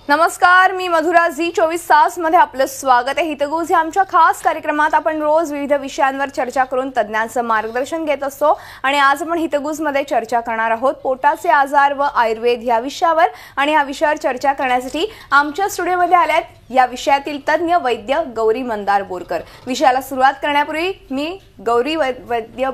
नमस्कार, मी मधुरा. झी24 तास मध्ये आपलं स्वागत आहे. हितगुज या आमच्या खास कार्यक्रमात आपण रोज विविध विषयांवर चर्चा करून तज्ञांचं मार्गदर्शन घेत असतो आणि आज आपण हितगुज मध्ये चर्चा करणार आहोत पोटाचे आजार व आयुर्वेद या विषयावर. आणि या विषयावर चर्चा करण्यासाठी आमच्या स्टुडिओमध्ये आल्यात या विषयातील तज्ञ वैद्य गौरी मंदार बोरकर. विषयाला सुरुवात करण्यापूर्वी मी गौरी वैद्य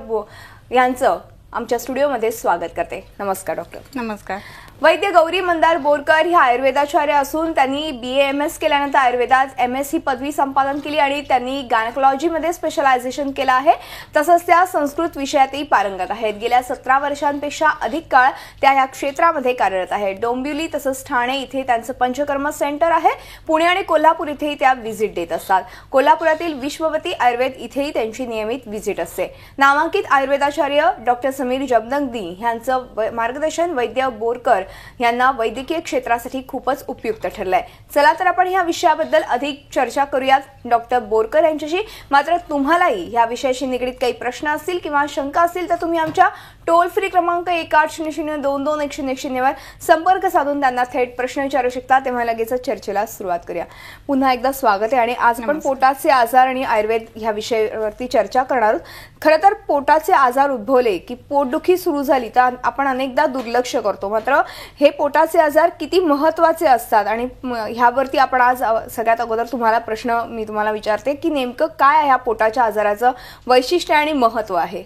यांचं आमच्या स्टुडिओमध्ये स्वागत करते. नमस्कार डॉक्टर. नमस्कार. वैद्य गौरी मंदार बोरकर हे आयुर्वेदाचार्य असून त्यांनी BA-MS केल्यानंतर आयुर्वेदात MS ही पदवी संपादन केली आणि त्यांनी गायनेकोलॉजीमध्ये स्पेशलायझेशन केलं आहे. तसंच त्या संस्कृत विषयातही पारंगत आहेत. गेल्या 17 वर्षांपेक्षा अधिक काळ त्या या क्षेत्रामध्ये कार्यरत आहेत. डोंबिवली तसंच ठाणे इथे त्यांचं पंचकर्म सेंटर आहे. पुणे आणि कोल्हापूर इथेही त्या व्हिजिट देत असतात. कोल्हापुरातील विश्ववती आयुर्वेद इथेही त्यांची नियमित व्हिजिट असते. नामांकित आयुर्वेदाचार्य डॉक्टर समीर जमदग्नी यांचं मार्गदर्शन वैद्य बोरकर यांना वैद्यकीय क्षेत्रासाठी खूपच उपयुक्त ठरलंय. चला तर आपण या विषयाबद्दल अधिक चर्चा करूयात डॉक्टर बोरकर यांच्याशी. मात्र तुम्हालाही या विषयाशी निगडीत काही प्रश्न असतील किंवा शंका असतील तर तुम्ही आमच्या टोल फ्री क्रमांक 1800-22-101 वर संपर्क साधून त्यांना थेट प्रश्न विचारू शकता. तेव्हा लगेच चर्चेला सुरुवात करूया. पुन्हा एकदा स्वागत आहे. आणि आज आपण पोटाचे आजार आणि आयुर्वेद ह्या विषयावरती चर्चा करणार आहोत. खरं तर पोटाचे आजार उद्भवले की पोटदुखी सुरू झाली तर आपण अनेकदा दुर्लक्ष करतो. मात्र हे पोटाचे आजार किती महत्त्वाचे असतात आणि ह्यावरती आपण आज सगळ्यात अगोदर तुम्हाला प्रश्न मी तुम्हाला विचारते की नेमकं काय आहे ह्या पोटाच्या आजाराचं वैशिष्ट्य आणि महत्त्व आहे.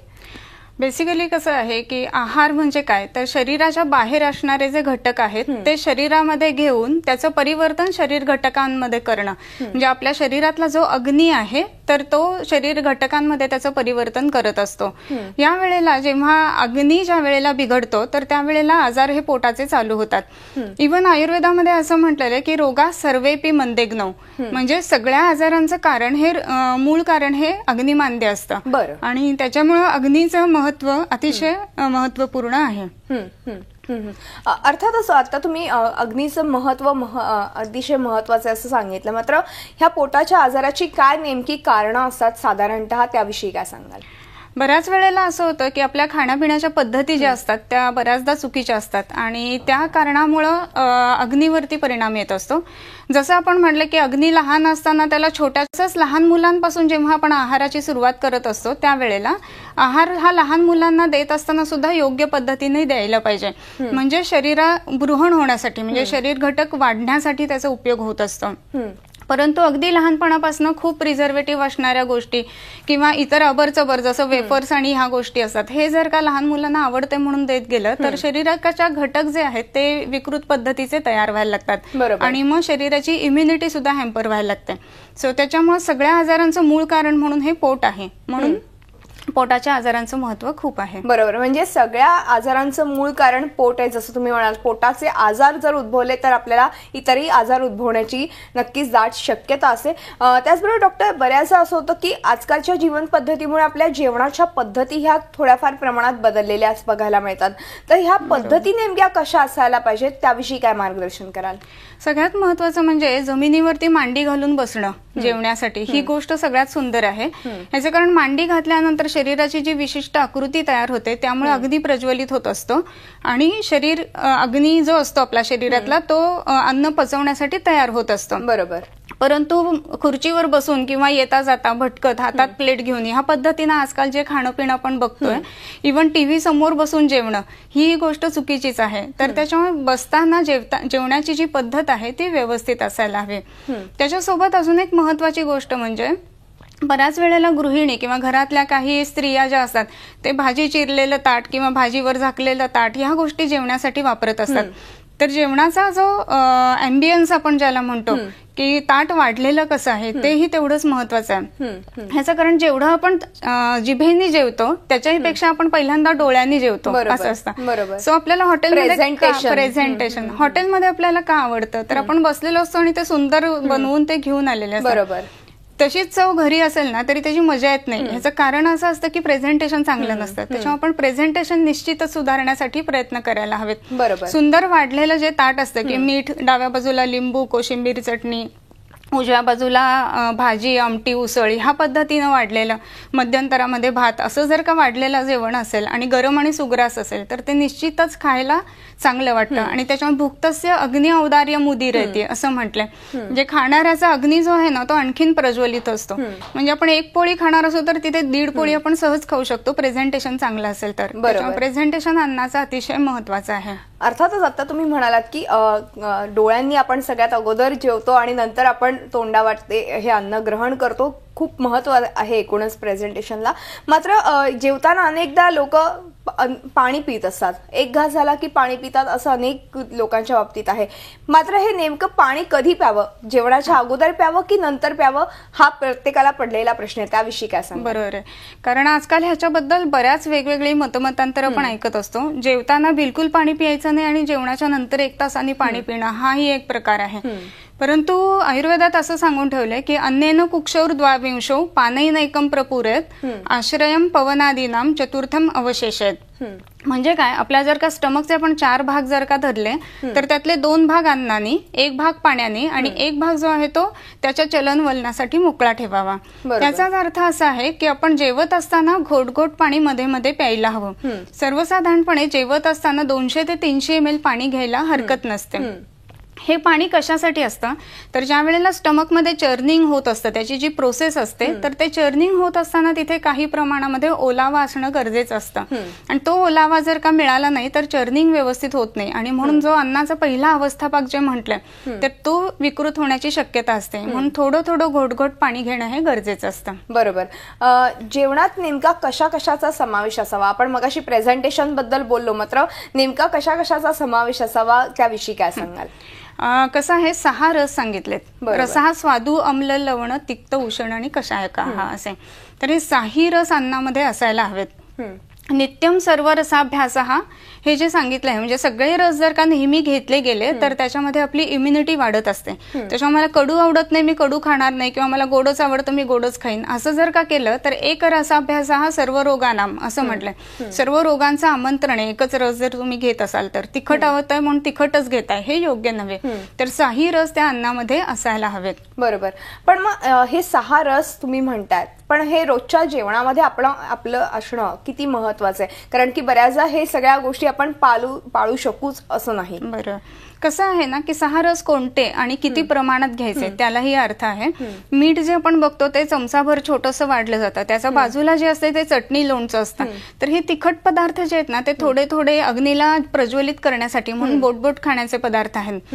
बेसिकली कसं आहे की आहार म्हणजे काय तर शरीराच्या बाहेर असणारे जे घटक आहेत ते शरीरामध्ये घेऊन त्याचं परिवर्तन शरीर घटकांमध्ये करणं. म्हणजे आपल्या शरीरातला जो अग्नी आहे तर तो शरीर घटकांमध्ये त्याचं परिवर्तन करत असतो. या वेळेला जेव्हा अग्नी ज्या वेळेला बिघडतो तर त्यावेळेला आजार हे पोटाचे चालू होतात. इव्हन आयुर्वेदामध्ये असं म्हटलेलं आहे की रोगा सर्वेपी मंदेग्नौ, म्हणजे सगळ्या आजारांचं कारण हे मूळ कारण हे अग्निमांद्य असतं. आणि त्याच्यामुळं अग्नीचं महत्व अतिशय महत्वपूर्ण आहे. अर्थातच आता तुम्ही अग्नीचं महत्व अतिशय महत्वाचं असं सांगितलं. मात्र ह्या पोटाच्या आजाराची काय नेमकी कारणं असतात साधारणतः, त्याविषयी काय सांगाल? बऱ्याच वेळेला असं होतं की आपल्या खाण्यापिण्याच्या पद्धती ज्या असतात त्या बऱ्याचदा चुकीच्या असतात आणि त्या कारणामुळं अग्नीवरती परिणाम येत असतो. जसं आपण म्हटलं की अग्नी लहान असताना त्याला छोट्याच लहान मुलांपासून जेव्हा आपण आहाराची सुरुवात करत असतो त्यावेळेला आहार हा लहान मुलांना देत असताना सुद्धा योग्य पद्धतीने द्यायला पाहिजे. म्हणजे शरीरा बृहण होण्यासाठी म्हणजे शरीर घटक वाढण्यासाठी त्याचा उपयोग होत असतो. परंतु अगदी लहानपणापासून खूप प्रिझर्वेटिव्ह असणाऱ्या गोष्टी किंवा इतर अबरचबर जसं वेफर्स आणि ह्या गोष्टी असतात हे जर का लहान मुलांना आवडते म्हणून देत गेलं तर शरीराच्या घटक जे आहेत ते विकृत पद्धतीचे तयार व्हायला लागतात आणि मग शरीराची इम्युनिटी सुद्धा हॅम्पर व्हायला लागते. सो त्याच्यामुळे सगळ्या आजारांचं मूळ कारण म्हणून हे पोट आहे. म्हणून पोटाच्या आजारांचं महत्व खूप आहे. बरोबर. म्हणजे सगळ्या आजारांचं मूळ कारण पोट आहे. जसं तुम्ही म्हणाल पोटाचे आजार जर उद्भवले तर आपल्याला इतरही आजार उद्भवण्याची नक्कीच दाट शक्यता असते. त्याचबरोबर डॉक्टर, बऱ्याचदा असं होतं की आजकालच्या जीवन पद्धतीमुळे आपल्या जेवणाच्या पद्धती ह्या थोड्याफार प्रमाणात बदललेल्या बघायला मिळतात. तर ह्या पद्धती नेमक्या कशा असायला पाहिजेत त्याविषयी काय मार्गदर्शन कराल? सगळ्यात महत्वाचं म्हणजे जमिनीवरती मांडी घालून बसणं जेवण्यासाठी. ही गोष्ट सगळ्यात सुंदर आहे. ह्याचं कारण मांडी घातल्यानंतर शरीराची जी विशिष्ट आकृती तयार होते त्यामुळे अग्नी प्रज्वलित होत असतो आणि शरीर अग्नी जो असतो आपल्या शरीरातला तो अन्न पचवण्यासाठी तयार होत असतो. बरोबर. परंतु खुर्चीवर बसून किंवा येता जाता भटकत हातात प्लेट घेऊन ह्या पद्धतीनं आजकाल जे खाणं पिणं आपण बघतोय, इव्हन टीव्ही समोर बसून जेवणं, ही गोष्ट चुकीचीच आहे. तर त्याच्यामुळे बसताना जेवण्याची जी पद्धत आहे ती व्यवस्थित असायला हवी. त्याच्यासोबत अजून एक महत्वाची गोष्ट म्हणजे बऱ्याच वेळेला गृहिणी किंवा घरातल्या काही स्त्रिया ज्या असतात ते भाजी चिरलेलं ताट किंवा भाजीवर झाकलेलं ताट ह्या गोष्टी जेवणासाठी वापरत असतात. तर जेवणाचा जो अँबियन्स आपण ज्याला म्हणतो की ताट वाढलेलं कसं आहे तेही तेवढंच महत्वाचं आहे. ह्याचं कारण जेवढं आपण जिभेने जेवतो त्याच्यापेक्षा आपण पहिल्यांदा डोळ्यांनी जेवतो असं असतं. सो आपल्याला हॉटेलमध्ये प्रेझेंटेशन हॉटेलमध्ये आपल्याला का आवडतं तर आपण बसलेलो असतो आणि ते सुंदर बनवून ते घेऊन आलेले असतात. बरोबर. तशीच चव घरी असेल ना तरी त्याची मजा येत नाही. ह्याचं कारण असं असतं की प्रेझेंटेशन चांगलं नसतं. त्याच्यामुळे आपण प्रेझेंटेशन निश्चितच सुधारण्यासाठी प्रयत्न करायला हवेत. बरोबर. सुंदर वाढलेलं जे ताट असतं की मीठ, डाव्या बाजूला लिंबू, कोशिंबीर चटणी, उजव्या बाजूला भाजी, आमटी, उसळ ह्या पद्धतीनं वाढलेलं, मध्यंतरामध्ये भात, असं जर का वाढलेलं जेवण असेल आणि गरम आणि सुग्रास असेल तर ते निश्चितच खायला चांगलं वाटतं. आणि त्याच्यामुळे भुक्तस्य अग्नी औदार्य मुदीरयते असं म्हटलंय. म्हणजे खाणाऱ्याचा अग्नी जो आहे ना तो आणखीन प्रज्वलित असतो. म्हणजे आपण एक पोळी खाणार असो तर तिथे 1.5 पोळी आपण सहज खाऊ शकतो, प्रेझेंटेशन चांगलं असेल तर. प्रेझेंटेशन अन्नाचं अतिशय महत्वाचं आहे. अर्थातच आता तुम्ही म्हणालात की डोळ्यांनी आपण सगळ्यात अगोदर जेवतो आणि नंतर आपण तोंडावाटे हे अन्न ग्रहण करतो. खूप महत्व आहे एकूणच प्रेझेंटेशनला. मात्र जेवताना अनेकदा लोक पाणी पित असतात, एक घास झाला की पाणी पितात, असं अनेक लोकांच्या बाबतीत आहे. मात्र हे नेमकं पाणी कधी प्यावं, जेवणाच्या अगोदर प्यावं की नंतर प्यावं, हा प्रत्येकाला पडलेला प्रश्न आहे. त्याविषयी काय सांगा? बरोबर आहे, कारण आजकाल ह्याच्याबद्दल बऱ्याच वेगवेगळी मतमतांतर आपण ऐकत असतो. जेवताना बिलकुल पाणी प्यायचं नाही आणि जेवणाच्या नंतर 1 तासांनी पाणी पिणं हाही एक प्रकार आहे. परंतु आयुर्वेदात असं सांगून ठेवलंय की अन्नेन कुक्षौर द्वाविंशौ पानैनैकं प्रपुरेत आश्रयम पवनादीनाम चतुर्थम अवशेषेत. म्हणजे काय, आपल्या जर का स्टमकचे आपण 4 भाग जर का धरले तर त्यातले 2 भाग अन्नाने, 1 भाग पाण्याने आणि 1 भाग जो आहे तो त्याच्या चलनवलनासाठी मोकळा ठेवावा. त्याचाच अर्थ असा आहे की आपण जेवत असताना घोट पाणी मध्ये मध्ये प्यायला हवं. सर्वसाधारणपणे जेवत असताना 200 ते 300 ml पाणी घ्यायला हरकत नसते. हे पाणी कशासाठी असतं तर ज्या वेळेला स्टमकमध्ये चर्निंग होत असतं, त्याची जी प्रोसेस असते, तर ते चर्निंग होत असताना तिथे काही प्रमाणामध्ये ओलावा असणं गरजेचं असतं. आणि तो ओलावा जर का मिळाला नाही तर चर्निंग व्यवस्थित होत नाही आणि म्हणून जो अन्नाचा पहिला अवस्थाभाग जे म्हटलंय तर तो विकृत होण्याची शक्यता असते. म्हणून थोडं थोडं घोट पाणी घेणं हे गरजेचं असतं. बरोबर. जेवणात नेमका कशाचा समावेश असावा? आपण मगाशी प्रेझेंटेशन बद्दल बोललो, मात्र नेमका कशाचा समावेश असावा त्याविषयी काय सांगाल? कसं आहे, 6 रस सांगितलेत. रस हा स्वादू, अम्ल, लवण, तिक्त, उष्ण आणि कषायका हा असे. तर हे 6 रस अन्नामध्ये असायला हवेत. नित्यम सर्व रसाभ्यास हा हे जे सांगितलं आहे, म्हणजे सगळे रस जर का नेहमी घेतले गेले तर त्याच्यामध्ये आपली इम्युनिटी वाढत असते. त्याच्यामुळे मला कडू आवडत नाही, मी कडू खाणार नाही, किंवा मला गोडच आवडतं, मी गोडच खाईन, असं जर का केलं तर एक रसाभ्यास हा सर्व रोगानाम असं म्हटलंय. सर्व रोगांचं आमंत्रण आहे. एकच रस जर तुम्ही घेत असाल तर तिखट आवडतंय म्हणून तिखटच घेताय हे योग्य नव्हे. तर 6 रस त्या अन्नामध्ये असायला हवेत. बरोबर. पण मग हे 6 रस तुम्ही म्हणतायत, पण हे रोजच्या जेवणामध्ये आपलं असणं किती महत्वाचं आहे? कारण की बऱ्याचदा हे सगळ्या गोष्टी आपण पाळू शकूच असं नाही. बरं, कसं आहे ना की 6 रस कोणते आणि किती प्रमाणात घ्यायचे त्यालाही अर्थ आहे. मीठ जे आपण बघतो ते चमचाभर छोटंसं वाढलं जातं, त्याच्या बाजूला जे असते ते चटणी, लोणचं असतं. तर हे तिखट पदार्थ जे आहेत ना ते थोडे थोडे अग्नीला प्रज्वलित करण्यासाठी म्हणून बोटबोट खाण्याचे पदार्थ आहेत.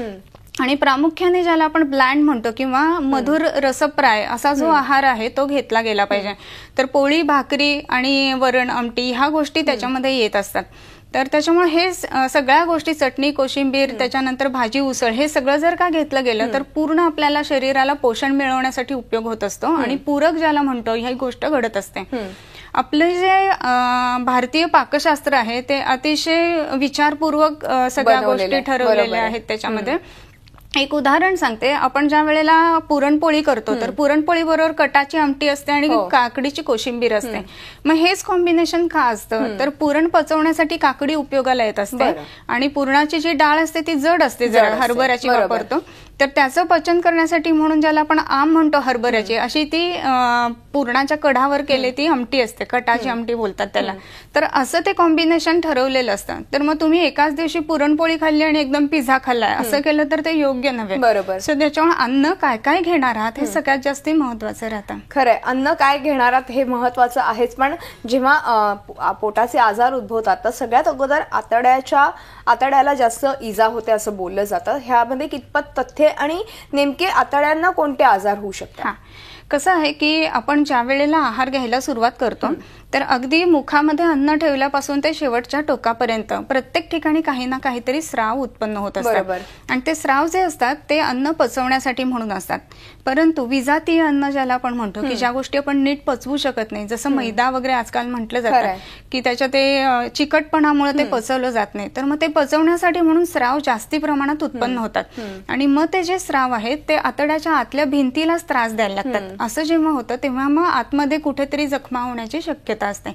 आणि प्रामुख्याने ज्याला आपण ब्लँड म्हणतो किंवा मधुर रसप्राय असा जो आहार आहे तो घेतला गेला पाहिजे. तर पोळी, भाकरी आणि वरण, आमटी ह्या गोष्टी त्याच्यामध्ये येत असतात. तर त्याच्यामुळे हे सगळ्या गोष्टी, चटणी, कोशिंबीर, त्याच्यानंतर भाजी, उसळ, हे सगळं जर का घेतलं गेलं तर पूर्ण आपल्याला शरीराला पोषण मिळवण्यासाठी उपयोग होत असतो आणि पूरक ज्याला म्हणतो ही गोष्ट घडत असते. आपले जे भारतीय पाकशास्त्र आहे ते अतिशय विचारपूर्वक सगळ्या गोष्टी ठरवलेल्या आहेत. त्याच्यामध्ये एक उदाहरण सांगते. आपण ज्या वेळेला पुरणपोळी करतो तर पुरणपोळी बरोबर कटाची आमटी असते आणि काकडीची कोशिंबीर असते. मग हेच कॉम्बिनेशन का असतं तर पुरण पचवण्यासाठी काकडी उपयोगाला येत असते आणि पुरणाची जी डाळ असते ती जड असते, जरा हरभऱ्याची वापरतो. तर त्याचं पचन करण्यासाठी म्हणून ज्याला आपण आम म्हणतो हरभऱ्याची, अशी ती पुरणाच्या कढावर केली ती आमटी असते, कटाची आमटी बोलतात त्याला. तर असं ते कॉम्बिनेशन ठरवलेलं असतं. तर मग तुम्ही एकाच दिवशी पुरणपोळी खाल्ली आणि एकदम पिझ्झा खाल्लाय असं केलं तर ते योग्य नव्हे. बरोबर. सो त्याच्यामुळे अन्न काय काय घेणार आहात हे सगळ्यात जास्त महत्वाचं राहतं. खरंय, अन्न काय घेणार आहात हे महत्वाचं आहेच. पण जेव्हा पोटाचे आजार उद्भवतात तर सगळ्यात अगोदर आतड्याला जास्त इजा होते असं बोललं जातं. ह्यामध्ये कितपत तथ्य आणि नेमके आतड्यांना कोणते आजार होऊ शकतात? कसं आहे की आपण ज्या वेळेला आहार घ्यायला सुरुवात करतो तर अगदी मुखामध्ये अन्न ठेवल्यापासून ते शेवटच्या टोकापर्यंत प्रत्येक ठिकाणी काही ना काहीतरी स्राव उत्पन्न होत असतात. आणि ते स्राव जे असतात ते अन्न पचवण्यासाठी म्हणून असतात. परंतु विजातीय अन्न ज्याला आपण म्हणतो की ज्या गोष्टी आपण नीट पचवू शकत नाही, जसं मैदा वगैरे आजकाल म्हटलं जातं की त्याच्या ते चिकटपणामुळे ते पचवलं जात नाही, तर मग ते पचवण्यासाठी म्हणून स्राव जास्ती प्रमाणात उत्पन्न होतात आणि मग ते जे स्राव आहेत ते आतड्याच्या आतल्या भिंतीलाच त्रास द्यायला लागतात. असं जेव्हा होतं तेव्हा मग आतमध्ये कुठेतरी जखमा होण्याची शक्यता असते.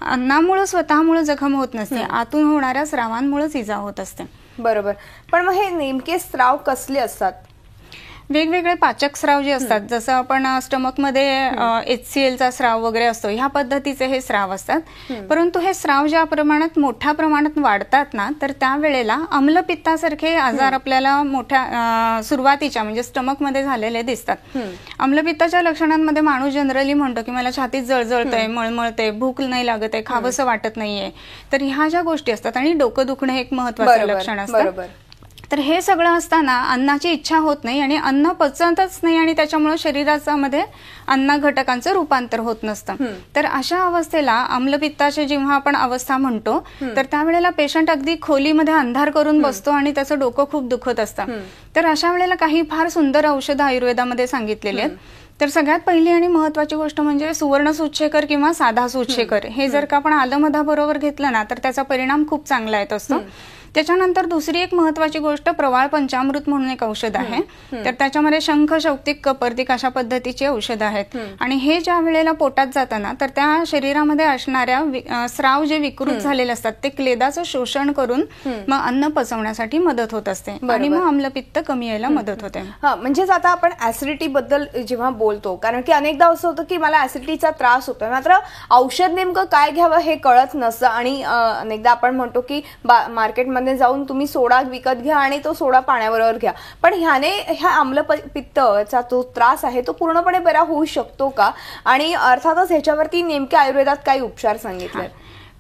अन्नामुळे स्वतःमुळे जखम होत नसते, आतून होणाऱ्या स्रावांमुळेच इजा होत असते. बरोबर. पण मग हे नेमके स्राव कसले असतात? वेगवेगळे पाचक स्राव जे असतात, जसं आपण स्टमकमध्ये HCl चा स्राव वगैरे असतो, ह्या पद्धतीचे हे स्राव असतात. परंतु हे स्राव ज्या प्रमाणात मोठ्या प्रमाणात वाढतात ना, तर त्यावेळेला आम्लपित्तासारखे आजार आपल्याला मोठ्या सुरुवातीच्या म्हणजे स्टमकमध्ये झालेले दिसतात. आम्लपित्ताच्या लक्षणांमध्ये माणूस जनरली म्हणतो की मला छातीत जळजळतंय, मळमळतंय, भूक नाही लागत आहे, खावंसं वाटत नाहीये. तर ह्या ज्या गोष्टी असतात आणि डोकं दुखणे एक महत्वाचं लक्षण असतं. तर हे सगळं असताना अन्नाची इच्छा होत नाही आणि अन्न पचतच नाही आणि त्याच्यामुळे शरीराचा मध्ये अन्न घटकांचं रूपांतर होत नसतं. तर अशा अवस्थेला आम्लपित्ताची जेव्हा आपण अवस्था म्हणतो, तर त्यावेळेला पेशंट अगदी खोलीमध्ये अंधार करून बसतो आणि त्याचं डोकं खूप दुखत असतं. तर अशा वेळेला काही फार सुंदर औषधं आयुर्वेदामध्ये सांगितलेली आहेत. तर सगळ्यात पहिली आणि महत्वाची गोष्ट म्हणजे सुवर्ण सूतशेखर किंवा साधा सूतशेखर हे जर का आपण आलं मधाबरोबर घेतलं ना, तर त्याचा परिणाम खूप चांगला येत असतो. त्याच्यानंतर दुसरी एक महत्वाची गोष्ट प्रवाळ पंचामृत म्हणून एक औषध आहे. तर त्याच्यामध्ये शंख, शौक्तिक, कपर्दिक अशा पद्धतीची औषधं आहेत. आणि हे ज्या वेळेला पोटात जातं ना, तर त्या शरीरामध्ये असणाऱ्या स्राव जे विकृत झालेले असतात ते क्लेदाचं शोषण करून मग अन्न पचवण्यासाठी मदत होत असते आणि मग आम्लपित्त कमी यायला मदत होते. म्हणजेच आता आपण ऍसिडिटी बद्दल जेव्हा बोलतो, कारण की अनेकदा असं होतं की मला ऍसिडिटीचा त्रास होतोय, मात्र औषध नेमकं काय घ्यावं हे कळत नसतं. आणि अनेकदा आपण म्हणतो की मार्केटमध्ये जाऊन तुम्ही सोडा विकत घ्या आणि तो सोडा पाण्याबरोबर घ्या, पण ह्या आम्लपित्तचा जो त्रास आहे तो पूर्णपणे बरा होऊ शकतो का? आणि अर्थातच ह्याच्यावरती नेमके आयुर्वेदात काही उपचार सांगितले?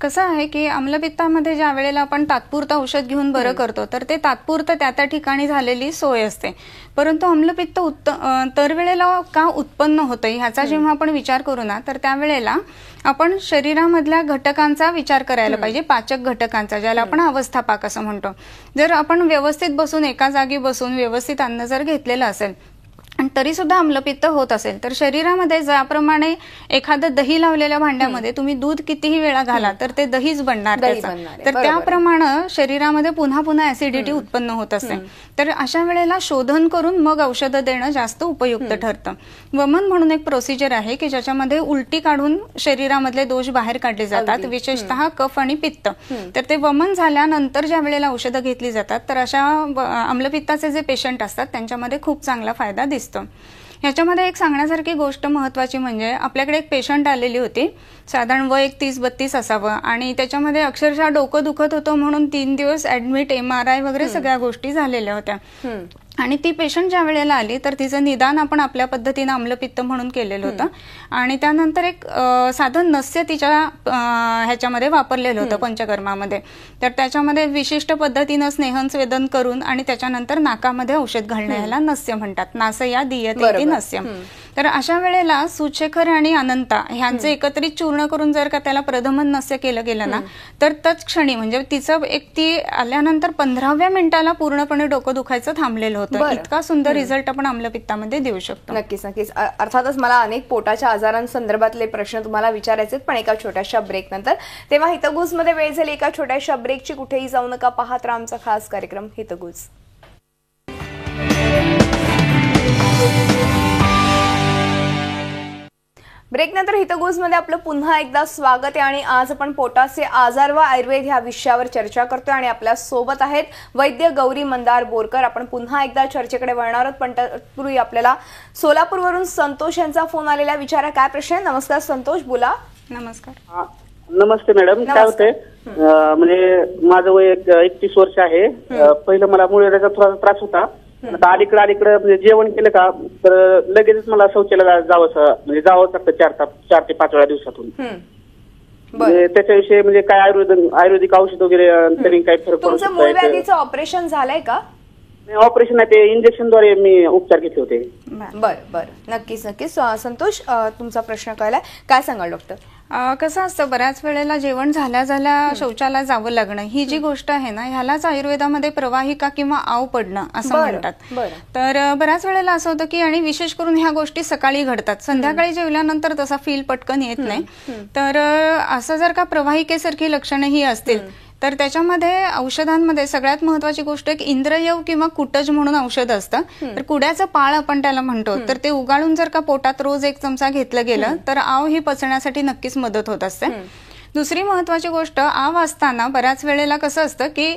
कसं आहे की आम्लपित्तामध्ये ज्या वेळेला आपण तात्पुरतं औषध घेऊन बरं करतो, तर ते तात्पुरतं त्या ठिकाणी झालेली सोय असते. परंतु आम्लपित्त वेळेला का उत्पन्न होतं ह्याचा जेव्हा आपण विचार करू ना, तर त्यावेळेला आपण शरीरामधल्या घटकांचा विचार करायला पाहिजे, पाचक घटकांचा, ज्याला आपण अवस्थापाक असं म्हणतो. जर आपण व्यवस्थित बसून एका जागी बसून व्यवस्थित अन्न जर घेतलेलं असेल आणि तरी सुद्धा आम्लपित्त होत असेल, तर शरीरामध्ये ज्याप्रमाणे एखादं दही लावलेल्या भांड्यामध्ये तुम्ही दूध कितीही वेळा घाला तर ते दहीच बनणार त्याचं, तर त्याप्रमाणे शरीरामध्ये पुन्हा पुन्हा ऍसिडिटी उत्पन्न होत असते. तर अशा वेळेला शोधन करून मग औषधं देणं जास्त उपयुक्त ठरतं. वमन म्हणून एक प्रोसिजर आहे की ज्याच्यामध्ये उलटी काढून शरीरामधले दोष बाहेर काढले जातात, विशेषतः कफ आणि पित्त. तर ते वमन झाल्यानंतर ज्या वेळेला औषधं घेतली जातात, तर अशा आम्लपित्ताचे जे पेशंट असतात त्यांच्यामध्ये खूप चांगला फायदा दिसतो. ह्याच्यामध्ये एक सांगण्यासारखी गोष्ट महत्वाची म्हणजे आपल्याकडे एक पेशंट आलेली होती, साधारण वय 30-32 असावं आणि त्याच्यामध्ये अक्षरशः डोकं दुखत होतं म्हणून 3 दिवस ऍडमिट, MRI वगैरे सगळ्या गोष्टी झालेल्या होत्या. आणि ती पेशंट ज्या वेळेला आली तर तिचं निदान आपण आपल्या पद्धतीनं आम्लपित्त म्हणून केलेलं होतं आणि त्यानंतर एक साधन नस्य तिच्या ह्याच्यामध्ये वापरलेलं होतं पंचकर्मामध्ये. तर त्याच्यामध्ये विशिष्ट पद्धतीनं स्नेहन स्वेदन करून आणि त्याच्यानंतर नाकामध्ये औषध घालणं ह्याला नस्य म्हणतात, नासया दीयते नस्य. तर अशा वेळेला सूतशेखर आणि अनंता ह्यांचं एकत्रित चूर्ण करून जर का त्याला प्रथमन नस्य केलं गेलं ना, तर तत्क्षणी म्हणजे तिचं एक ती आल्यानंतर 15व्या मिनिटाला पूर्णपणे डोकं दुखायचं थांबलेलं होतं. इतका सुंदर रिझल्ट आपण आम्लपित्तामध्ये देऊ शकतो. नक्कीच नक्कीच. अर्थातच मला अनेक पोटाच्या आजारांसंदर्भातले प्रश्न तुम्हाला विचारायचे, पण एका छोट्याशा ब्रेक नंतर. तेव्हा हितगुज मध्ये वेळ झाली एका छोट्याशा ब्रेकची. कुठेही जाऊ नका, पाहत राहा आमचा खास कार्यक्रम हितगुज. ब्रेक नंतर हितगुज मध्ये आपलं पुन्हा एकदा स्वागत आहे आणि आज आपण पोटाचे आजार व आयुर्वेद ह्या विषयावर चर्चा करतोय आणि आपल्या सोबत आहेत वैद्य गौरी मंदार बोरकर. आपण पुन्हा एकदा चर्चेकडे वळणार आहोत, पण तत्पूर्वी आपल्याला सोलापूरवरून संतोष यांचा फोन आलेला. विचारा काय प्रश्न आहे. नमस्कार संतोष, बोला. नमस्कार. नमस्ते मॅडम, काय होतंय म्हणजे माझं वय 31 वर्ष आहे. पहिलं मला मुळव्याधाचा थोडा त्रास होता. आता अलीकडे म्हणजे जेवण केलं का तर लगेचच मला शौचालयाला जावंच लागतं 4 ते 5 वेळा दिवसातून. म्हणजे त्याच्याविषयी म्हणजे काय आयुर्वेदिक औषध वगैरे तरी काय फरक पडू शकतो? मूळव्याधीचं ऑपरेशन झालंय का? ऑपरेशन आहे ते इंजेक्शनद्वारे मी उपचार घेतले होते. बरं, नक्कीच. संतोष, तुमचा प्रश्न कळलाय, काय सांगाल डॉक्टर? कसं असतं, बऱ्याच वेळेला जेवण झाल्या शौचालयात जावं लागणं ही जी गोष्ट आहे ना, ह्यालाच आयुर्वेदामध्ये प्रवाहिका किंवा आव पडणं असं म्हणतात. तर बऱ्याच वेळेला असं होतं की, आणि विशेष करून ह्या गोष्टी सकाळी घडतात, संध्याकाळी जेवल्यानंतर तसा फील पटकन येत नाही. तर असं जर का प्रवाहिकेसारखी लक्षणं ही असतील तर त्याच्यामध्ये औषधांमध्ये सगळ्यात महत्वाची गोष्ट एक इंद्रयव किंवा कुटज म्हणून औषध असतं. तर कुड्याचं पाळ आपण त्याला म्हणतो, तर ते उगाळून जर का पोटात रोज 1 चमचा घेतलं गेलं तर आव ही पचण्यासाठी नक्कीच मदत होत असते. दुसरी महत्वाची गोष्ट, आव असताना बऱ्याच वेळेला कसं असतं की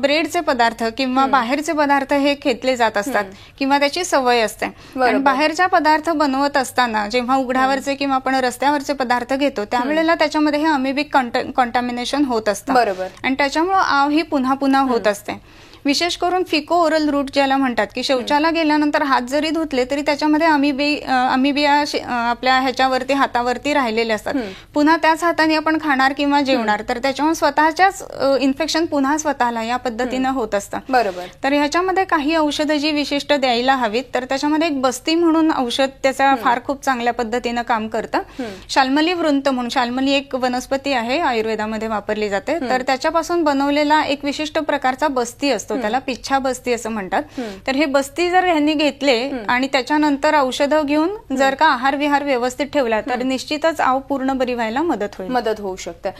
ब्रेडचे पदार्थ किंवा बाहेरचे पदार्थ हे घेतले जात असतात किंवा त्याची सवय असते. आणि बाहेरच्या पदार्थ बनवत असताना जेव्हा उघड्यावरचे किंवा आपण रस्त्यावरचे पदार्थ घेतो त्यावेळेला त्याच्यामध्ये हे अमिबिक कॉन्टॅमिनेशन होत असतं आणि त्याच्यामुळे आव ही पुन्हा पुन्हा होत असते. विशेष करून फिको ओरल रूट ज्याला म्हणतात की शौचाला गेल्यानंतर हात जरी धुतले तरी त्याच्यामध्ये अमिबिया आपल्या ह्याच्यावरती हातावरती राहिलेले असतात. पुन्हा त्याच हाताने आपण खाणार किंवा जेवणार तर त्याच्यामुळे स्वतःच्याच इन्फेक्शन पुन्हा स्वतःला या पद्धतीनं होत असतं. बरोबर. तर ह्याच्यामध्ये काही औषधं जी विशिष्ट द्यायला हवीत तर त्याच्यामध्ये एक बस्ती म्हणून औषध त्याचा फार खूप चांगल्या पद्धतीनं काम करतं. शाल्मली वृंत म्हणून, शाल्मली एक वनस्पती आहे आयुर्वेदामध्ये वापरली जाते, तर त्याच्यापासून बनवलेला एक विशिष्ट प्रकारचा बस्ती असतो, त्याला पिच्छा बस्ती असं म्हणतात. तर हे बस्ती जर ह्यांनी घेतले आणि त्याच्यानंतर औषधं घेऊन जर का आहार विहार व्यवस्थित ठेवला तर निश्चितच आव पूर्ण बरी व्हायला मदत होऊ शकते.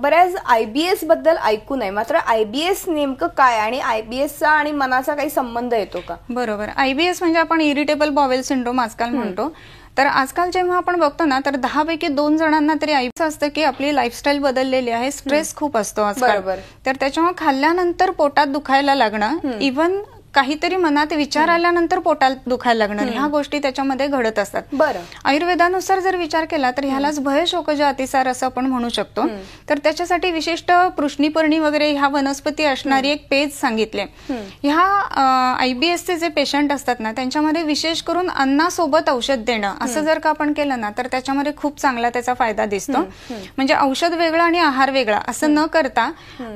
बऱ्याच IBS बद्दल ऐकून आहे, मात्र IBS नेमकं काय आणि IBSचा आणि मनाचा काही संबंध येतो का? बरोबर. IBS म्हणजे आपण इरिटेबल बॉवेल सिंड्रोम आजकाल म्हणतो. तर आजकाल जेव्हा आपण बघतो ना तर 10 पैकी 2 जणांना तरी IBS असतं की आपली लाईफस्टाईल बदललेली आहे, स्ट्रेस खूप असतो आजकाल. तर त्याच्यामुळे खाल्ल्यानंतर पोटात दुखायला लागणं, इव्हन काहीतरी मनात विचार आल्यानंतर पोटात दुखायला लागणं, ह्या गोष्टी त्याच्यामध्ये घडत असतात. बरं. आयुर्वेदानुसार जर विचार केला तर ह्यालाच भय शोकज अतिसार असं आपण म्हणू शकतो. तर त्याच्यासाठी विशिष्ट पृष्णीपर्णी वगैरे ह्या वनस्पती असणारी एक पेज सांगितले. ह्या IBSचे जे पेशंट असतात ना त्यांच्यामध्ये विशेष करून अन्नासोबत औषध देणं असं जर का आपण केलं ना तर त्याच्यामध्ये खूप चांगला त्याचा फायदा दिसतो. म्हणजे औषध वेगळं आणि आहार वेगळा असं न करता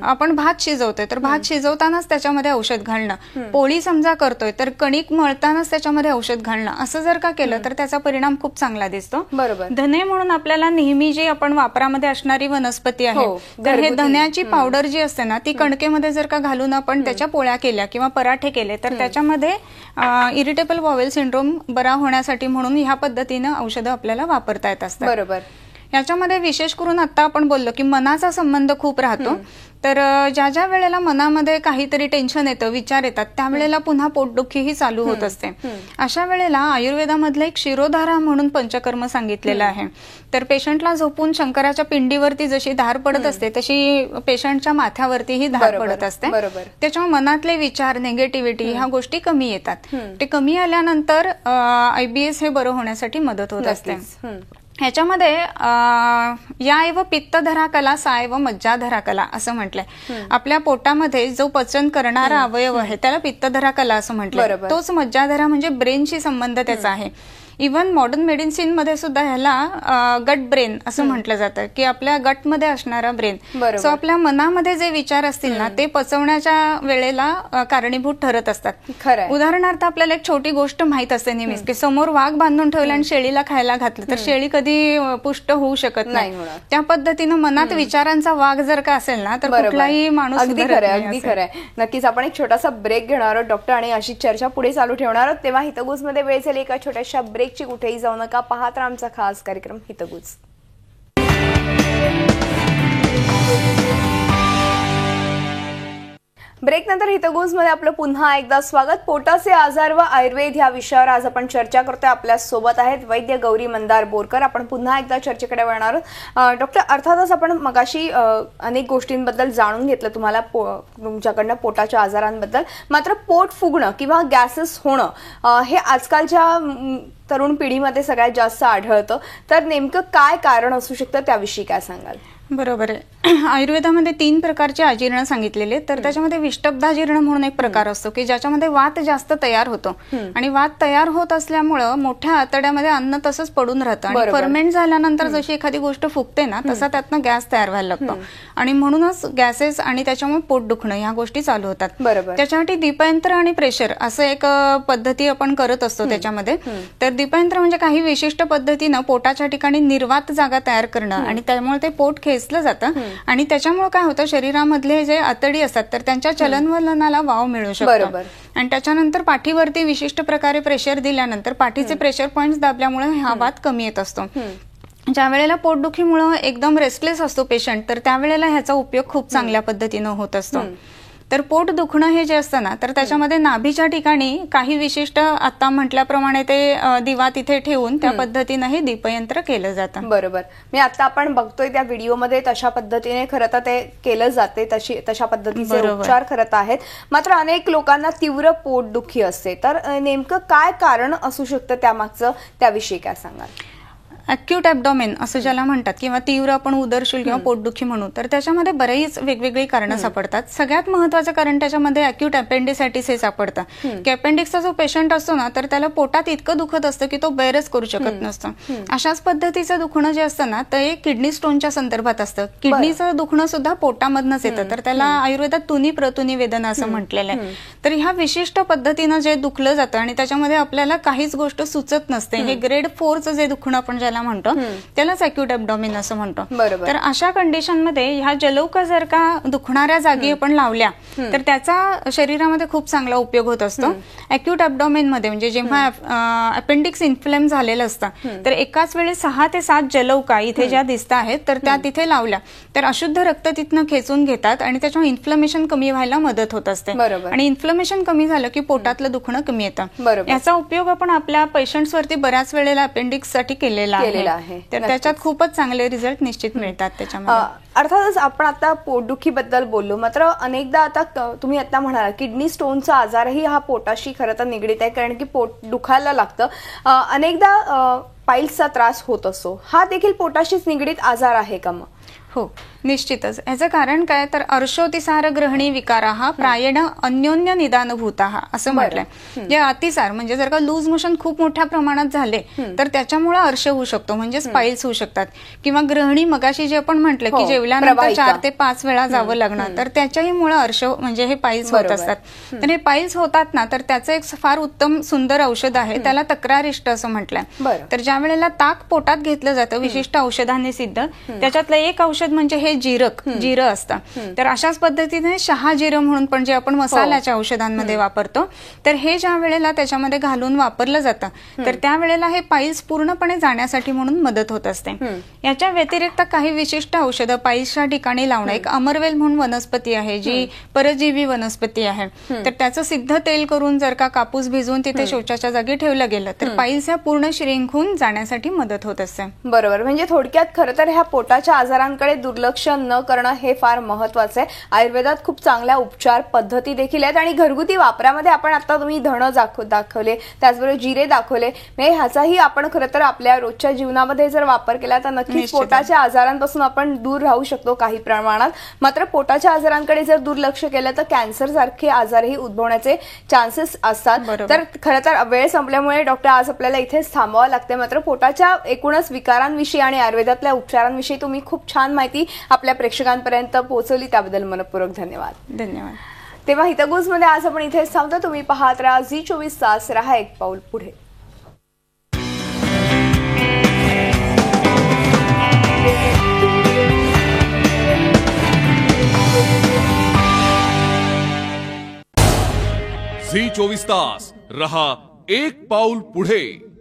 आपण भात शिजवतोय तर भात शिजवतानाच त्याच्यामध्ये औषध घालणं, पोळी समजा करतोय तर कणिक मळतानाच त्याच्यामध्ये औषध घालणं असं जर का केलं तर त्याचा परिणाम खूप चांगला दिसतो. बरोबर. धने म्हणून आपल्याला नेहमी जी आपण वापरामध्ये असणारी वनस्पती आहे तर हे धन्याची पावडर जी असते ना ती कणकेमध्ये जर का घालून आपण त्याच्या पोळ्या केल्या किंवा पराठे केले तर त्याच्यामध्ये इरिटेबल बॉवेल सिंड्रोम बरा होण्यासाठी म्हणून ह्या पद्धतीनं औषधं आपल्याला वापरता येत असतात. बरोबर. याच्यामध्ये विशेष करून आता आपण बोललो की मनाचा संबंध खूप राहतो. तर ज्या ज्या वेळेला मनामध्ये काहीतरी टेन्शन येतं, विचार येतात त्यावेळेला पुन्हा पोटदुखी ही चालू होत असते. अशा वेळेला आयुर्वेदामधलं एक शिरोधारा म्हणून पंचकर्म सांगितलेलं आहे. तर पेशंटला झोपून शंकराच्या पिंडीवरती जशी धार पडत असते तशी पेशंटच्या माथ्यावरती ही धार पडत असते. त्याच्यामुळे मनातले विचार, निगेटिव्हिटी ह्या गोष्टी कमी येतात. ते कमी आल्यानंतर IBS हे बरं होण्यासाठी मदत होत असते. ह्याच्यामध्ये या एव पित्त धरा कला सा एव मज्जा धरा कला असं म्हटलंय. आपल्या पोटामध्ये जो पचन करणारा अवयव आहे त्याला पित्त धरा कला असं म्हटलंय. तोच मज्जा धरा म्हणजे ब्रेनशी संबंध त्याचा आहे. इव्हन मॉडर्न मेडिसिन मध्ये सुद्धा ह्याला गट ब्रेन असं म्हटलं जातं की आपल्या गटमध्ये असणारा ब्रेन. सो आपल्या मनामध्ये जे विचार असतील ना ते पचवण्याच्या वेळेला कारणीभूत ठरत असतात. उदाहरणार्थ आपल्याला एक छोटी गोष्ट माहित असते नेहमीच की समोर वाघ बांधून ठेवला आणि शेळीला खायला घातलं तर शेळी कधी पुष्ट होऊ शकत नाही. त्या पद्धतीनं मनात विचारांचा वाघ जर का असेल ना तर कुठलाही माणूस. अगदी खरंय. नक्कीच आपण एक छोटासा ब्रेक घेणार आहोत डॉक्टर आणि अशी चर्चा पुढे चालू ठेवणार आहोत. तेव्हा हितगुज मध्ये वेळ झाली एका छोट्याशा ब्रेकची. कुठेही जाऊ नका, पाहत राहा आमचा खास कार्यक्रम हितगुज. ब्रेक नंतर हितगुज मध्ये आपलं पुन्हा एकदा स्वागत. पोटाचे आजार व आयुर्वेद या विषयावर आज आपण चर्चा करतोय. आपल्या सोबत आहेत वैद्य गौरी मंदार बोरकर. आपण पुन्हा एकदा चर्चेकडे वळणार आहोत. डॉक्टर, अर्थातच आपण मगाशी अनेक गोष्टींबद्दल जाणून घेतलं तुम्हाला तुमच्याकडनं पोटाच्या आजारांबद्दल. मात्र पोट फुगणं किंवा गॅसेस होणं हे आजकालच्या तरुण पिढीमध्ये सगळ्यात जास्त आढळतं. तर नेमकं काय कारण असू शकतं त्याविषयी काय सांगाल? बरोबर आहे. आयुर्वेदामध्ये 3 प्रकारचे अजीर्ण सांगितलेले. तर त्याच्यामध्ये विष्टब्धाजीर्ण म्हणून एक प्रकार असतो की ज्याच्यामध्ये वात जास्त तयार होतो आणि वात तयार होत असल्यामुळं मोठ्या आतड्यामध्ये अन्न तसंच पडून राहतं आणि फर्मेंट झाल्यानंतर जशी एखादी गोष्ट फुगते ना तसा त्यातनं गॅस तयार व्हायला लागतो आणि म्हणूनच गॅसेस आणि त्याच्यामुळे पोट दुखणं ह्या गोष्टी चालू होतात. त्याच्यासाठी दीपयंत्र आणि प्रेशर असं एक पद्धती आपण करत असतो त्याच्यामध्ये. तर दीपयंत्र म्हणजे काही विशिष्ट पद्धतीनं पोटाच्या ठिकाणी निर्वात जागा तयार करणं आणि त्यामुळे ते पोट खेचलं जातं आणि त्याच्यामुळे काय होतं शरीरामधले जे आतडी असतात तर त्यांच्या चलनवलनाला वाव मिळू शकतो. आणि त्याच्यानंतर पाठीवरती विशिष्ट प्रकारे प्रेशर दिल्यानंतर पाठीचे प्रेशर पॉइंट्स दाबल्यामुळे हा वात कमी येत असतो. ज्या वेळेला पोटदुखीमुळे एकदम रेस्टलेस असतो पेशंट तर त्यावेळेला ह्याचा उपयोग खूप चांगल्या पद्धतीनं होत असतो. तर पोट दुखणं हे जे असतं ना, तर त्याच्यामध्ये नाभीच्या ठिकाणी काही विशिष्ट आता म्हटल्याप्रमाणे ते दिवा तिथे ठेवून त्या पद्धतीनं हे दीपयंत्र केलं जातं. बरोबर. मी आता आपण बघतोय त्या व्हिडिओमध्ये तशा पद्धतीने खरं तर ते केलं जाते, तशा पद्धतीचे उपचार करत आहेत. मात्र अनेक लोकांना तीव्र पोटदुखी असते, तर नेमकं काय कारण असू शकतं त्यामागचं, त्याविषयी काय सांगाल? अक्यूट ॲब्डॉमेन असं ज्याला म्हणतात किंवा तीव्र आपण उदरशूल किंवा पोटदुखी म्हणू, तर त्याच्यामध्ये बरेच वेगवेगळी कारणं सापडतात. सगळ्यात महत्वाचं कारण त्याच्यामध्ये अक्यूट अपेंडिसायटिस हे सापडतं की अपेंडिक्सचा जो पेशंट असतो ना, तर त्याला पोटात इतकं दुखत असतं की तो बेअरच करू शकत नसतं. अशाच पद्धतीचं दुखणं जे असतं ना, ते किडनी स्टोनच्या संदर्भात असतं. किडनीचं दुखणं सुद्धा पोटामधनच येतं, तर त्याला आयुर्वेदात तुनी प्रतुनी वेदना असं म्हटलेलं आहे. तर ह्या विशिष्ट पद्धतीनं जे दुखलं जातं आणि त्याच्यामध्ये आपल्याला काहीच गोष्ट सुचत नसते, हे ग्रेड 4चं जे दुखणं आपण म्हणतो त्यालाच अक्यूट ॲब्डॉमेन असं म्हणतो. तर अशा कंडिशनमध्ये ह्या जलौका जर का दुखणाऱ्या जागी आपण लावल्या तर त्याचा शरीरामध्ये खूप चांगला उपयोग होत असतो. अक्यूट ॲब्डॉमेन मध्ये म्हणजे जेव्हा अपेंडिक्स इन्फ्लेम झालेलं असतं, तर एकाच वेळी 6 ते 7 जलौका इथे ज्या दिसत आहेत, तर त्या तिथे लावल्या तर अशुद्ध रक्त तिथनं खेचून घेतात आणि त्याच्यामुळे इन्फ्लमेशन कमी व्हायला मदत होत असते. आणि इन्फ्लमेशन कमी झालं की पोटातलं दुखणं कमी येतं. याचा उपयोग आपण आपल्या पेशंट्स वरती बऱ्याच वेळेला अपेंडिक्स साठी केलेला आहे. तर त्याच्यात खूपच चांगले रिझल्ट निश्चित मिळतात त्याच्यामध्ये. अर्थातच आपण आता पोटदुखीबद्दल बोललो, मात्र अनेकदा आता तुम्ही आता म्हणाला किडनी स्टोनचा आजारही हा पोटाशी खरं तर निगडीत आहे, कारण की पोट दुखायला लागतं. अनेकदा पाईल्सचा त्रास होत असतो, हा देखील पोटाशीच निगडीत आजार आहे का मग? हो, निश्चितच. याचं कारण काय तर अर्शोतिसार ग्रहणी विकार हा प्रायण अन्योन्य निदानभूता असं म्हटलंय. जे अतिसार म्हणजे जर का लूज मोशन खूप मोठ्या प्रमाणात झाले तर त्याच्यामुळे अर्श होऊ शकतो, म्हणजे स्पाईल्स होऊ शकतात. किंवा ग्रहणी मगाशी जे आपण म्हटलं की जेवल्यानंतर 4 ते 5 वेळा जावं लागणार, तर त्याच्याही मुळे अर्श म्हणजे हे पाईल्स होत असतात. तर हे पाईल्स होतात ना, तर त्याचं एक फार उत्तम सुंदर औषध आहे, त्याला तक्रारिष्ट असं म्हटलंय. तर ज्या वेळेला ताक पोटात घेतलं जातं विशिष्ट औषधांनी सिद्ध, त्याच्यातलं एक औषध म्हणजे हे जिरं असतं. तर अशाच पद्धतीने शहा जिरं म्हणून पण जे आपण मसाल्याच्या औषधांमध्ये वापरतो, तर हे ज्या वेळेला त्याच्यामध्ये घालून वापरलं जातं तर त्यावेळेला हे पाईल्स पूर्णपणे जाण्यासाठी म्हणून मदत होत असते. याच्या व्यतिरिक्त काही विशिष्ट औषधं पाईल्सच्या ठिकाणी लावणं, एक अमरवेल म्हणून वनस्पती आहे जी परजीवी वनस्पती आहे, तर त्याचं सिद्ध तेल करून जर का कापूस भिजवून तिथे शौचाच्या जागी ठेवलं गेलं तर पाईल्स या पूर्ण श्रिंक होऊन जाण्यासाठी मदत होत असते. बरोबर. म्हणजे थोडक्यात खरं तर ह्या पोटाच्या आजारांकडे दुर्लक्ष न करणं हे फार महत्वाचं आहे. आयुर्वेदात खूप चांगल्या उपचार पद्धती देखील आहेत आणि घरगुती वापरामध्ये आपण आता तुम्ही धण दाखवले, त्याचबरोबर जिरे दाखवले, म्हणजे ह्याचाही आपण खरं तर आपल्या रोजच्या जीवनामध्ये जर वापर केला तर नक्कीच पोटाच्या आजारांपासून आपण दूर राहू शकतो काही प्रमाणात. मात्र पोटाच्या आजारांकडे जर दुर्लक्ष केलं तर कॅन्सर सारखे आजारही उद्भवण्याचे चान्सेस असतात. तर खरं तर वेळ संपल्यामुळे डॉक्टर आज आपल्याला इथेच थांबावं लागते. मात्र पोटाच्या एकूणच विकारांविषयी आणि आयुर्वेदातल्या उपचारांविषयी तुम्ही खूप छान माहिती आपल्या प्रेक्षकांपर्यंत पोहोचवली, त्याबद्दल मनपूर्वक धन्यवाद. धन्यवाद. तेव्हा हितगुजमध्ये आज आपण इथेच थांबतो. तुम्ही पाहत राहा झी24 तास, रहा एक पाऊल पुढे. झी24 तास, रहा एक पाऊल पुढे.